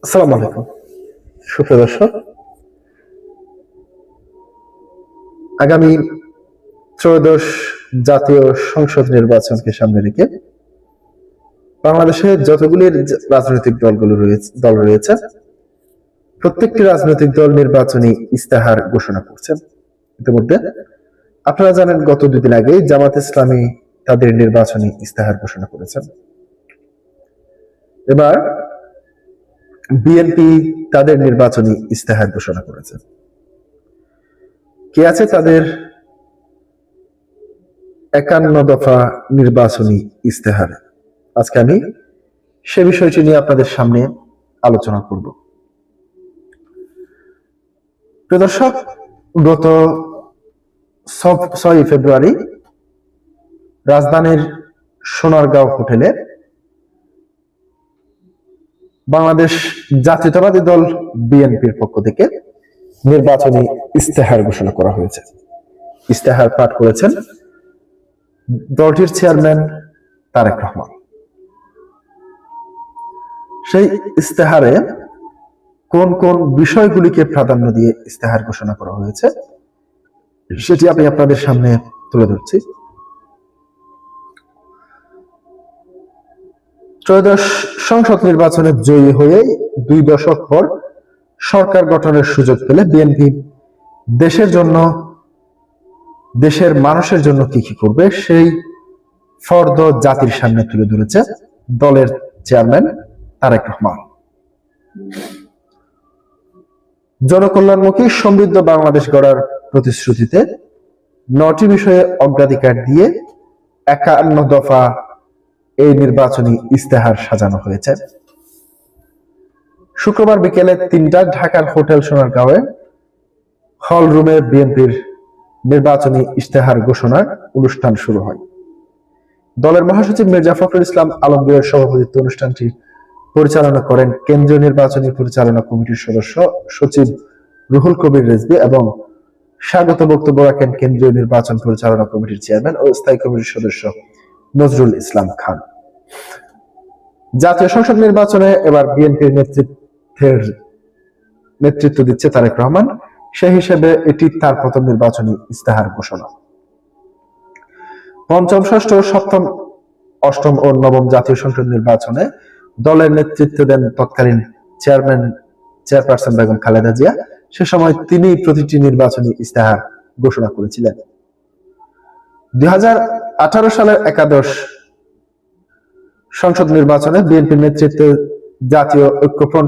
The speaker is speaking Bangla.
আসসালামু আলাইকুম সুপ্রিয় দর্শক। আগামী ত্রয়োদশ জাতীয় সংসদ নির্বাচনকে সামনে রেখে বাংলাদেশে যতগুলি রাজনৈতিক দল রয়েছে প্রত্যেকটি রাজনৈতিক দল নির্বাচনী ইস্তেহার ঘোষণা করছেন। ইতিমধ্যে আপনারা জানেন, গত দুদিন আগে জামাত ইসলামী তাদের নির্বাচনী ইস্তেহার ঘোষণা করেছেন। এবার বিএনপি তাদের নির্বাচনী ইস্তেহার ঘোষণা করেছে। কে আছে তাদের 51 দফা নির্বাচনী ইস্তেহার? আজকে আমি সে বিষয়টি নিয়ে আপনাদের সামনে আলোচনা করব। প্রিয় দর্শক, গত 6 ফেব্রুয়ারি রাজধানীর সোনারগাঁও হোটেলে বাংলাদেশ জাতীয়তাবাদী দল বিএনপির পক্ষ থেকে নির্বাচনী ইস্তেহার ঘোষণা করা হয়েছে। ইস্তেহার পাঠ করেছেন দলটির চেয়ারম্যান তারেক রহমান। সেই ইস্তেহারে কোন কোন বিষয়গুলিকে প্রাধান্য দিয়ে ইস্তেহার ঘোষণা করা হয়েছে সেটি আমি আপনাদের সামনে তুলে ধরছি। ত্রয়োদশ সংসদ নির্বাচনে জয়ী হয়ে 2 দশক পর সরকার গঠনের সুযোগ পেলে বিএনপি দেশের জন্য, দেশের মানুষের জন্য কি কি করবে সেই ফর্দ জাতির সামনে তুলে ধরেছে দলের চেয়ারম্যান তারেক রহমান। জনকল্যাণমুখী সমৃদ্ধ বাংলাদেশ গড়ার প্রতিশ্রুতিতে 9টি বিষয়ে অগ্রাধিকার দিয়ে 51 দফা এই নির্বাচনী ইস্তেহার সাজানো হয়েছে। শুক্রবার বিকেলে 3টায় ঢাকার হোটেল সোনারগাঁওয়ে হল রুমে বিএনপির নির্বাচনী ইস্তেহার ঘোষণার অনুষ্ঠান শুরু হয়। দলের মহাসচিব মির্জা ফখরুল ইসলাম আলমগীরের সভাপতিত্বে অনুষ্ঠানটি পরিচালনা করেন কেন্দ্রীয় নির্বাচনী পরিচালনা কমিটির সদস্য সচিব রুহুল কবির রিজভী এবং স্বাগত বক্তব্য রাখেন কেন্দ্রীয় নির্বাচন পরিচালনা কমিটির চেয়ারম্যান ও স্থায়ী কমিটির সদস্য নজরুল ইসলাম খান। জাতীয় সংসদ নির্বাচনে এবার বিএনপির নেতৃত্ব দিচ্ছে তারেক রহমান। সেই হিসেবে এটি তার প্রথম নির্বাচনী ইস্তেহার ঘোষণা। পঞ্চম, ষষ্ঠ, সপ্তম, অষ্টম ও নবম জাতীয় সংসদ নির্বাচনে দলের নেতৃত্ব দেন তৎকালীন চেয়ারপারসন বেগম খালেদা জিয়া। সে সময় তিনি প্রতিটি নির্বাচনী ইস্তেহার ঘোষণা করেছিলেন। 2018 সালের একাদশ সংসদ নির্বাচনে বিএনপির নেতৃত্বে জাতীয় ঐক্যফ্রন্ট